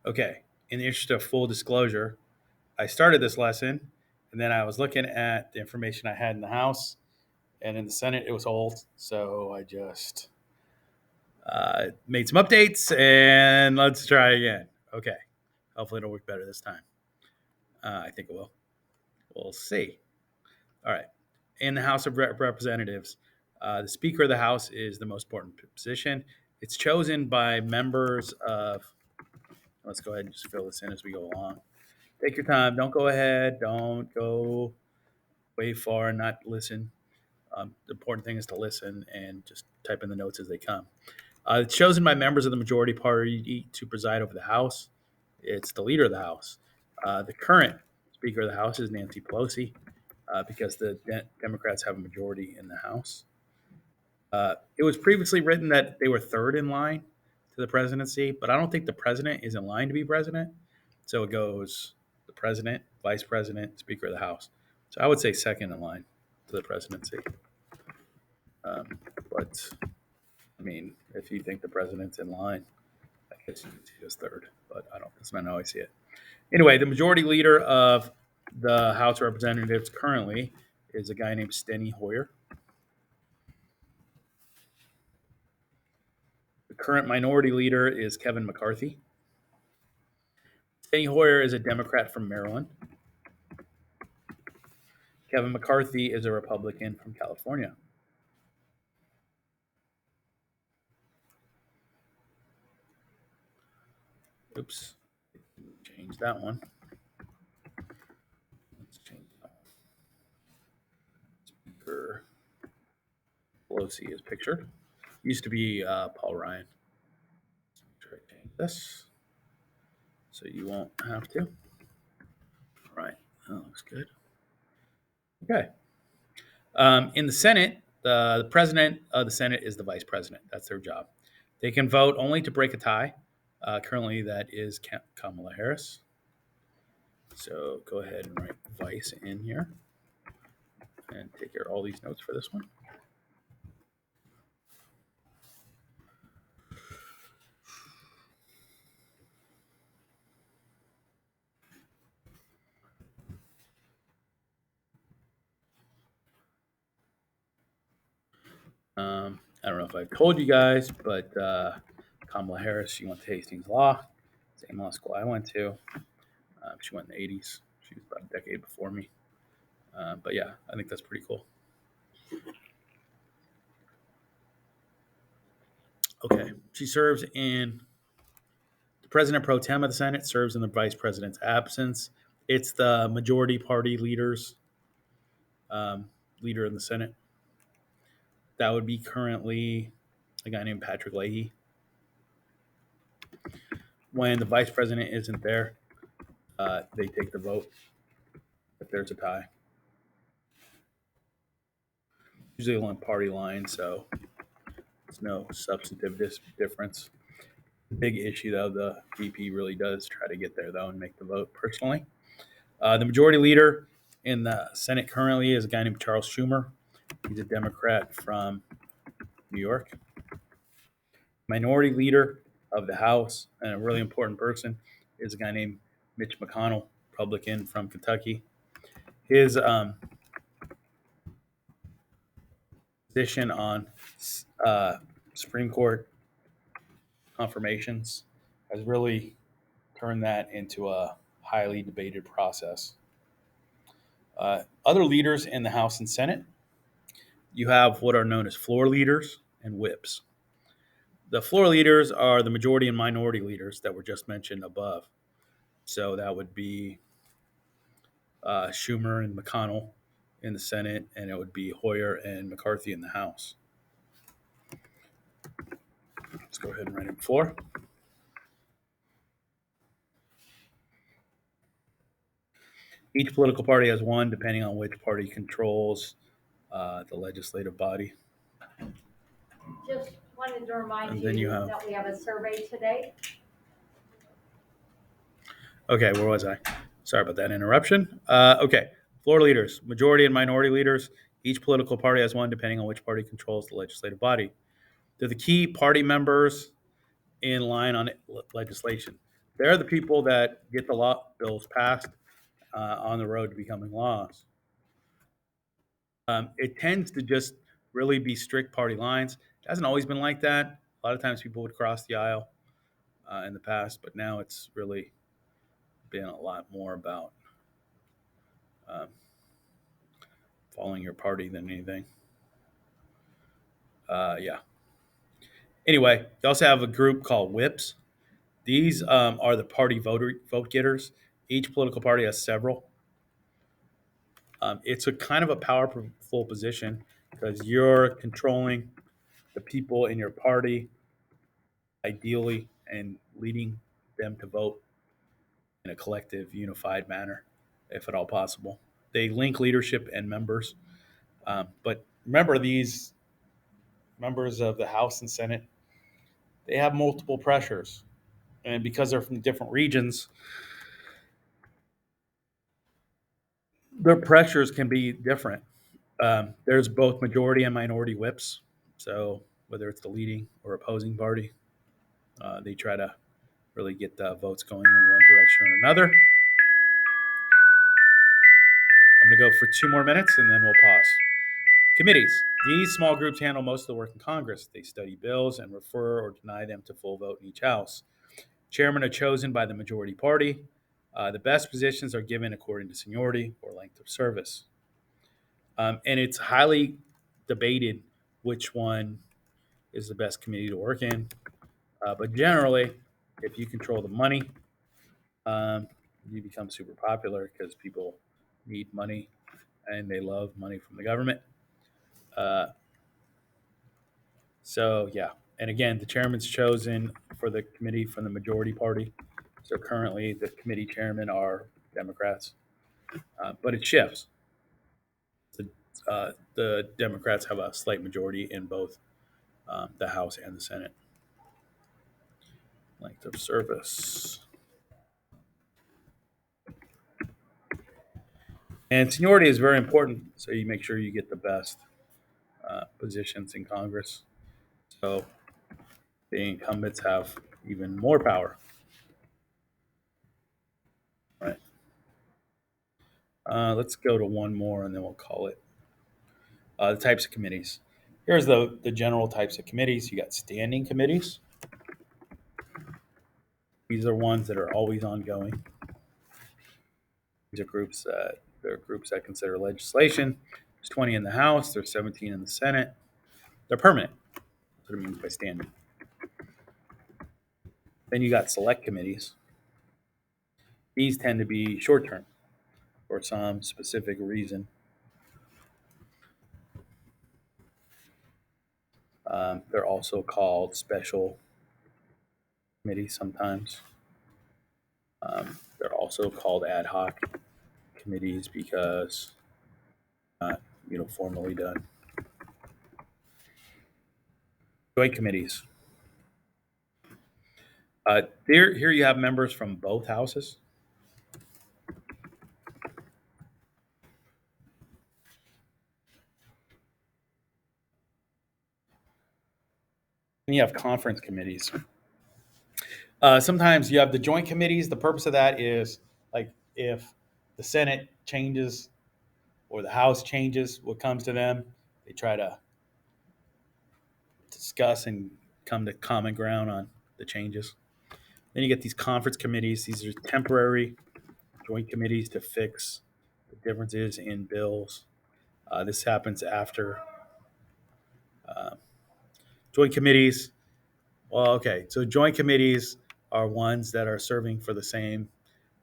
Okay, in the interest of full disclosure, I started this lesson and then I was looking at the information I had in the House, and in the Senate it was old. So I just made some updates and let's try again. Okay, hopefully it'll work better this time. I think it will. We'll see. All right. In the House of Representatives, the Speaker of the House is the most important position. It's chosen by members of. Let's go ahead and just fill this in as we go along. Take your time. Don't go ahead. Don't go way far and not listen. The important thing is to listen and just type in the notes as they come. It's chosen by members of the majority party to preside over the House. It's the leader of the House. The current Speaker of the House is Nancy Pelosi because the Democrats have a majority in the House. It was previously written that they were third in line to the presidency, but I don't think the president is in line to be president. So it goes the president, vice president, Speaker of the House. So I would say second in line to the presidency. But I mean, if you think the president's in line, I guess you could see as third, but I don't. That's not how I see it. Anyway, the majority leader of the House of Representatives currently is a guy named Steny Hoyer. The current minority leader is Kevin McCarthy. Steny Hoyer is a Democrat from Maryland. Kevin McCarthy is a Republican from California. Oops, change that one. Let's change that one. Speaker Pelosi is pictured. Used to be Paul Ryan. Try to change this so you won't have to. All right, that looks good. Okay. In the Senate, the president of the Senate is the vice president. That's their job. They can vote only to break a tie. Currently, that is Kamala Harris. So go ahead and write vice in here and take care of all these notes for this one. I don't know if I've told you guys, but Kamala Harris, she went to Hastings Law, same law school I went to. She went in the 80s. She was about a decade before me. But yeah, I think that's pretty cool. Okay, she serves in the president pro tem of the Senate serves in the vice president's absence. It's the majority party leader in the Senate. That would be currently a guy named Patrick Leahy. When the vice president isn't there, they take the vote if there's a tie. Usually along party lines, so there's no substantive difference. Big issue, though, the VP really does try to get there, though, and make the vote personally. The majority leader in the Senate currently is a guy named Charles Schumer. He's a Democrat from New York. Minority leader of the House, and a really important person, is a guy named Mitch McConnell, Republican from Kentucky. His position on Supreme Court confirmations has really turned that into a highly debated process. Other leaders in the House and Senate, you have what are known as floor leaders and whips. The floor leaders are the majority and minority leaders that were just mentioned above. So that would be Schumer and McConnell in the Senate, and it would be Hoyer and McCarthy in the House. Let's go ahead and write in floor. Each political party has one, depending on which party controls the legislative body. Just wanted to remind And then you have- that we have a survey today. Okay, where was I? Sorry about that interruption. Okay, floor leaders, majority and minority leaders. Each political party has one, depending on which party controls the legislative body. They're the key party members in line on legislation. They're the people that get the law bills passed on the road to becoming laws. It tends to just really be strict party lines. It hasn't always been like that. A lot of times people would cross the aisle in the past, but now it's really been a lot more about um, following your party than anything. Yeah. Anyway, you also have a group called whips. These are the party vote getters. Each political party has several. It's a kind of a powerful position because you're controlling the people in your party, ideally, and leading them to vote in a collective, unified manner, if at all possible. They link leadership and members. But remember, these members of the House and Senate, they have multiple pressures. And because they're from different regions, their pressures can be different. There's both majority and minority whips. So whether it's the leading or opposing party, they try to really get the votes going in one direction or another. I'm going to go for 2 more minutes and then we'll pause. Committees. These small groups handle most of the work in Congress. They study bills and refer or deny them to full vote in each house. Chairmen are chosen by the majority party. The best positions are given according to seniority or length of service. And it's highly debated which one is the best committee to work in. But generally, if you control the money, um, you become super popular because people need money and they love money from the government. Uh, so, yeah. And again, the chairman's chosen for the committee from the majority party. So currently, the committee chairmen are Democrats, but it shifts. The Democrats have a slight majority in both the House and the Senate. Length of service. And seniority is very important, so you make sure you get the best positions in Congress. So the incumbents have even more power. Right. Let's go to one more and then we'll call it. The types of committees. Here's the general types of committees. You got standing committees. These are ones that are always ongoing. These are groups that consider legislation. There's 20 in the House. There's 17 in the Senate. They're permanent. That's what it means by standing. Then you got select committees. These tend to be short term for some specific reason. They're also called special committees sometimes. They're also called ad hoc committees because not uniformly done. Joint committees. Here you have members from both houses. And you have conference committees. Sometimes you have the joint committees. The purpose of that is like if the Senate changes or the House changes what comes to them, they try to discuss and come to common ground on the changes. Then you get these conference committees. These are temporary joint committees to fix the differences in bills. This happens after uh, joint committees. Well, okay, so joint committees are ones that are serving for the same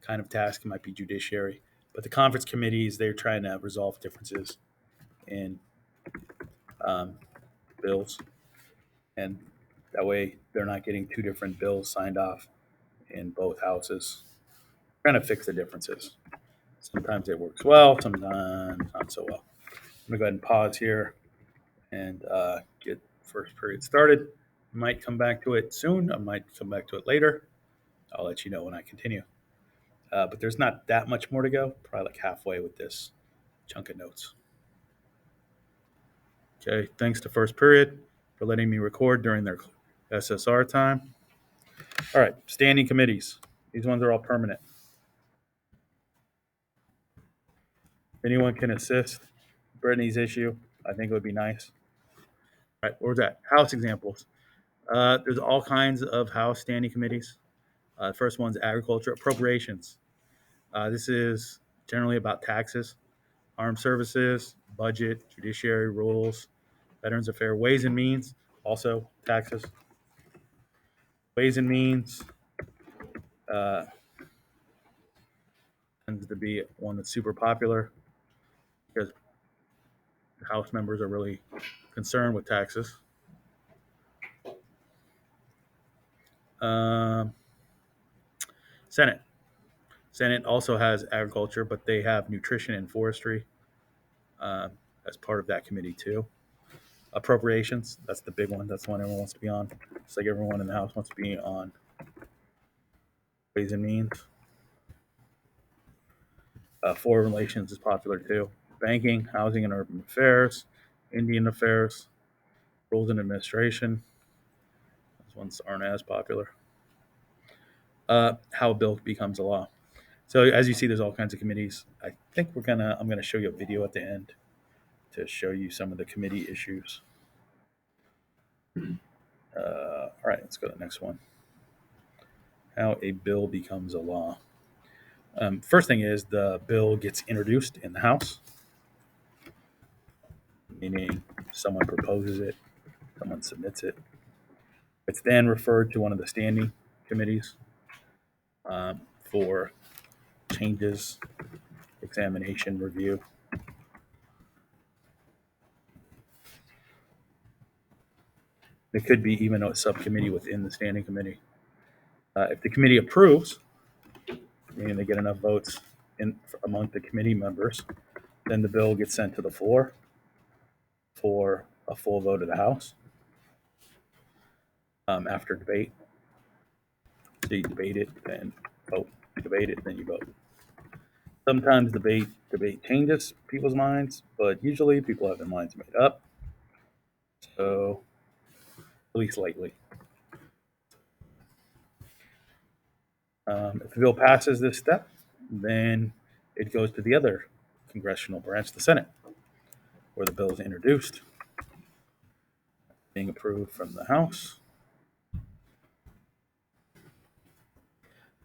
kind of task. It might be judiciary, but the conference committees, they're trying to resolve differences in um, bills, and that way they're not getting two different bills signed off in both houses. Trying to fix the differences. Sometimes it works well, sometimes not so well. I'm gonna go ahead and pause here and get first period started. I might come back to it soon. I might come back to it later. I'll let you know when I continue. But there's not that much more to go. Probably like halfway with this chunk of notes. Okay, thanks to first period for letting me record during their SSR time. All right, standing committees. These ones are all permanent. Anyone can assist Brittany's issue. I think it would be nice. All right, where was that? House examples. There's all kinds of House standing committees. The first one's agriculture appropriations. This is generally about taxes, armed services, budget, judiciary, rules, Veterans Affairs, Ways and Means, also taxes. Ways and Means uh, tends to be one that's super popular because House members are really concerned with taxes. Um, Senate. Senate also has agriculture, but they have nutrition and forestry uh, as part of that committee too. Appropriations, that's the big one. That's the one everyone wants to be on. It's like everyone in the House wants to be on Ways and Means. Foreign relations is popular too. Banking, housing and urban affairs, Indian affairs, rules and administration. Those ones aren't as popular. How a bill becomes a law. So as you see, there's all kinds of committees. I think I'm gonna show you a video at the end to show you some of the committee issues. All right, let's go to the next one. How a bill becomes a law. First thing is the bill gets introduced in the House, meaning someone proposes it, someone submits it. It's then referred to one of the standing committees for changes, examination, review. It could be even a subcommittee within the standing committee. If the committee approves, meaning they get enough votes among the committee members, then the bill gets sent to the floor for a full vote of the House after debate. So you debate it, then vote. Debate it, then you vote. Sometimes debate changes people's minds, but usually people have their minds made up. So, at least lately. If the bill passes this step, then it goes to the other congressional branch, the Senate, where the bill is introduced, being approved from the House.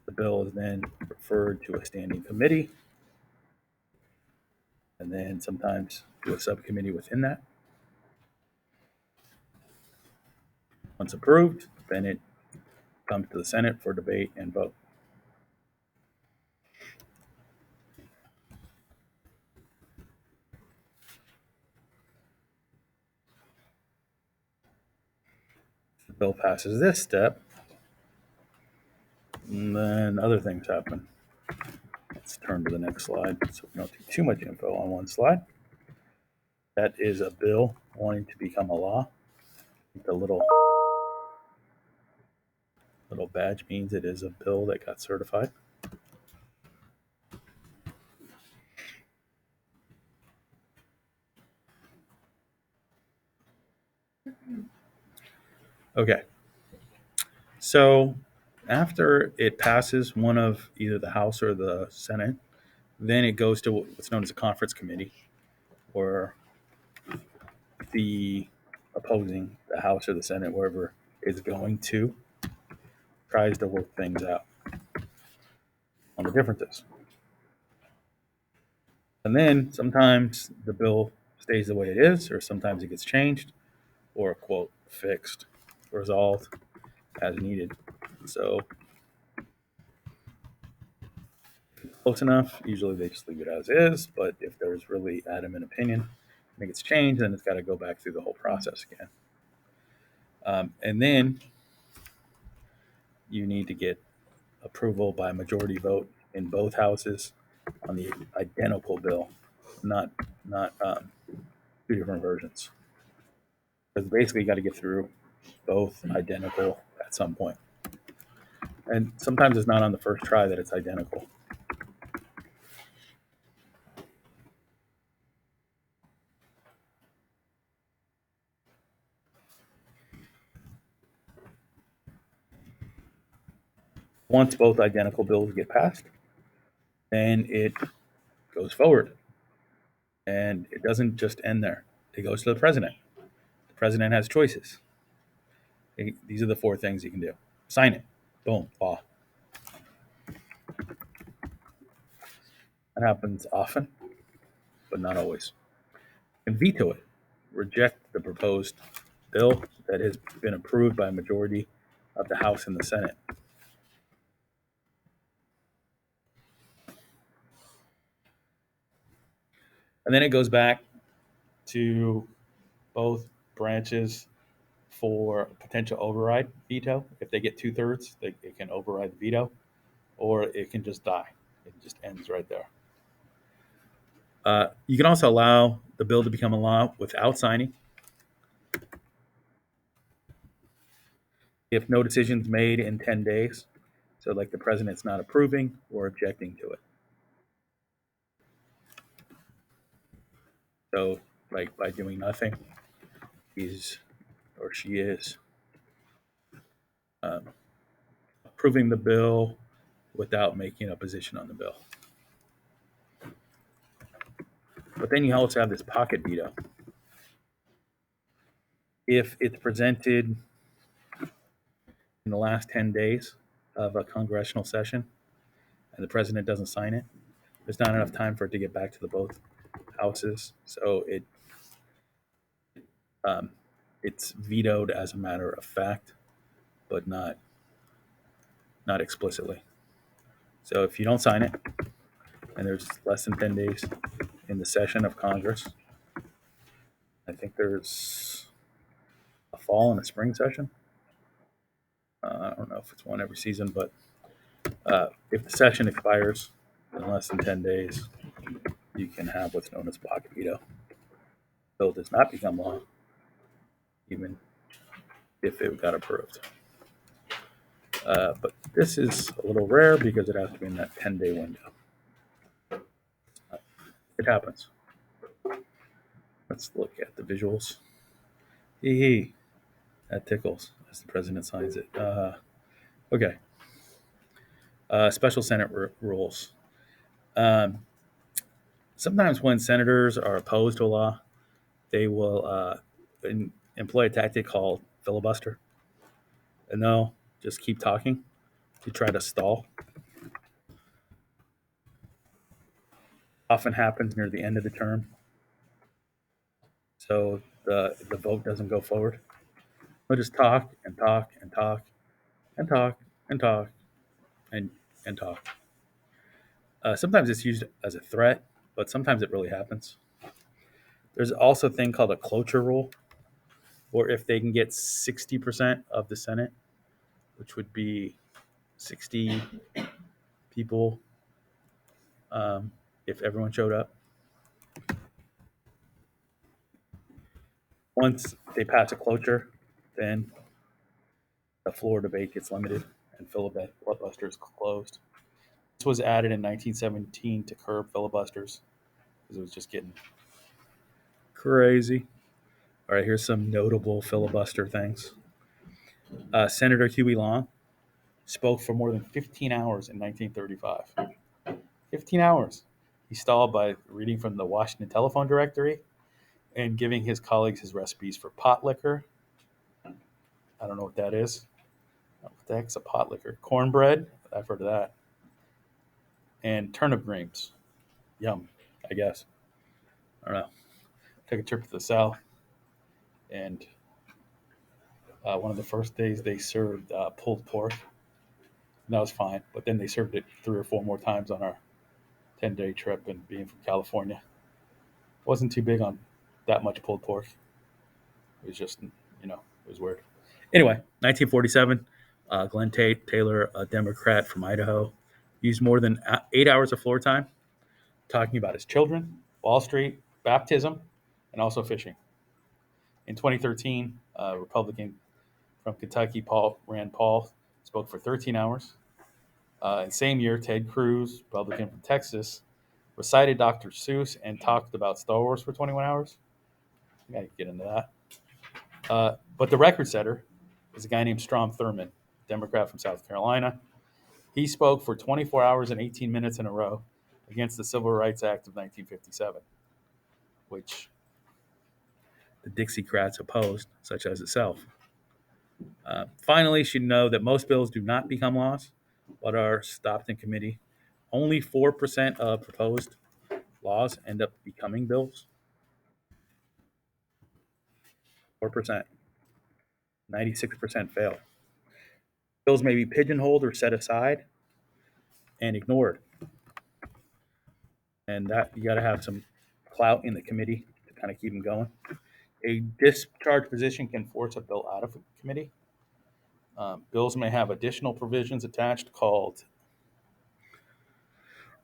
The bill is then referred to a standing committee, and then sometimes to a subcommittee within that. Once approved, then it comes to the Senate for debate and vote. The bill passes this step, and then other things happen. Let's turn to the next slide so we don't do too much info on one slide. That is a bill wanting to become a law. The little badge means it is a bill that got certified. Okay. So after it passes one of either the House or the Senate, then it goes to what's known as a conference committee, where the opposing, the House or the Senate, wherever is going to, tries to work things out on the differences. And then sometimes the bill stays the way it is, or sometimes it gets changed, or quote fixed, resolved as needed. So close enough, usually they just leave it as is, but if there's really adamant opinion, I think it's changed, then it's got to go back through the whole process again. And then you need to get approval by majority vote in both houses on the identical bill, not two different versions. Because basically you got to get through both identical at some point. And sometimes it's not on the first try that it's identical. Once both identical bills get passed, then it goes forward. And it doesn't just end there. It goes to the president. The president has choices. These are the four things he can do. Sign it. Boom. Law. That happens often, but not always. You can veto it. Reject the proposed bill that has been approved by a majority of the House and the Senate. And then it goes back to both branches for potential override veto. If they get 2/3, it can override the veto, or it can just die. It just ends right there. You can also allow the bill to become a law without signing if no decision is made in 10 days. So, like the president's not approving or objecting to it. So, like by doing nothing, he's or she is approving the bill without making a position on the bill. But then you also have this pocket veto. If it's presented in the last 10 days of a congressional session and the president doesn't sign it, there's not enough time for it to get back to the both houses. So it's vetoed as a matter of fact, but not explicitly. So if you don't sign it and there's less than 10 days in the session of Congress, I think there's a fall and a spring session. I don't know if it's one every season, but if the session expires in less than 10 days, you can have what's known as pocket veto. Bill does not become law, even if it got approved. But this is a little rare because it has to be in that 10-day window. It happens. Let's look at the visuals. Hee. That tickles as the president signs it. Okay. Special Senate rules. Sometimes when senators are opposed to a law, they will employ a tactic called filibuster. And they'll just keep talking to try to stall. Often happens near the end of the term. So the vote doesn't go forward. They'll just talk and talk and talk and talk and talk and talk. Sometimes it's used as a threat, but sometimes it really happens. There's also a thing called a cloture rule, or if they can get 60% of the Senate, which would be 60 people if everyone showed up. Once they pass a cloture, then the floor debate gets limited and filibuster is closed. This was added in 1917 to curb filibusters because it was just getting crazy. All right, here's some notable filibuster things. Senator Huey Long spoke for more than 15 hours in 1935. 15 hours. He stalled by reading from the Washington Telephone Directory and giving his colleagues his recipes for pot liquor. I don't know what that is. What the heck's a pot liquor? Cornbread. I've heard of that. And turnip greens. Yum, I guess. I don't know. Took a trip to the South, and one of the first days they served pulled pork. And that was fine, but then they served it 3 or 4 more times on our 10-day trip, and being from California, wasn't too big on that much pulled pork. It was just, it was weird. Anyway, 1947, Glenn Taylor, a Democrat from Idaho, used more than 8 hours of floor time talking about his children, Wall Street, baptism, and also fishing. In 2013, a Republican from Kentucky, Rand Paul, spoke for 13 hours. In the same year, Ted Cruz, Republican from Texas, recited Dr. Seuss and talked about Star Wars for 21 hours. I got to get into that. But the record setter is a guy named Strom Thurmond, Democrat from South Carolina. He spoke for 24 hours and 18 minutes in a row against the Civil Rights Act of 1957, which the Dixiecrats opposed, such as itself. Finally, you should know that most bills do not become laws, but are stopped in committee. Only 4% of proposed laws end up becoming bills. 4%. 96% fail. Bills may be pigeonholed or set aside and ignored. And that you got to have some clout in the committee to kind of keep them going. A discharge position can force a bill out of a committee. Bills may have additional provisions attached called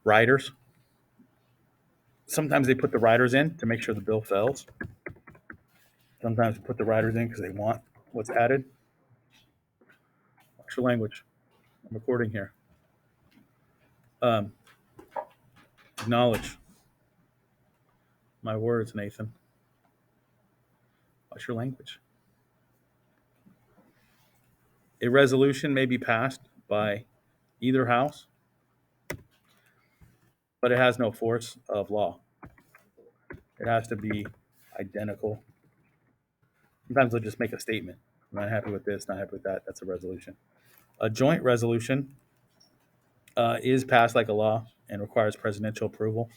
riders. Sometimes they put the riders in to make sure the bill fails. Sometimes they put the riders in because they want what's added. Watch your language. I'm recording here. Acknowledge my words, Nathan. Watch your language. A resolution may be passed by either house, but it has no force of law. It has to be identical. Sometimes they'll just make a statement. I'm not happy with this, not happy with that. That's a resolution. A joint resolution is passed like a law and requires presidential approval.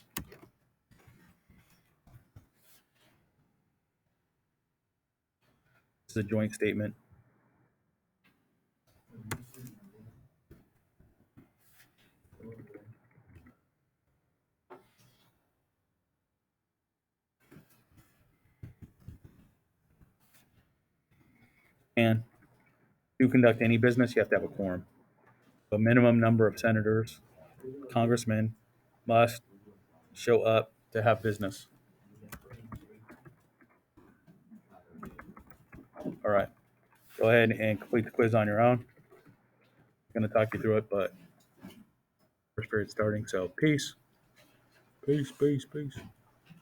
This is a joint statement. And to conduct any business, you have to have a quorum. A minimum number of senators, congressmen must show up to have business. All right. Go ahead and complete the quiz on your own. I'm going to talk you through it, but first period starting. So peace. Peace, peace, peace.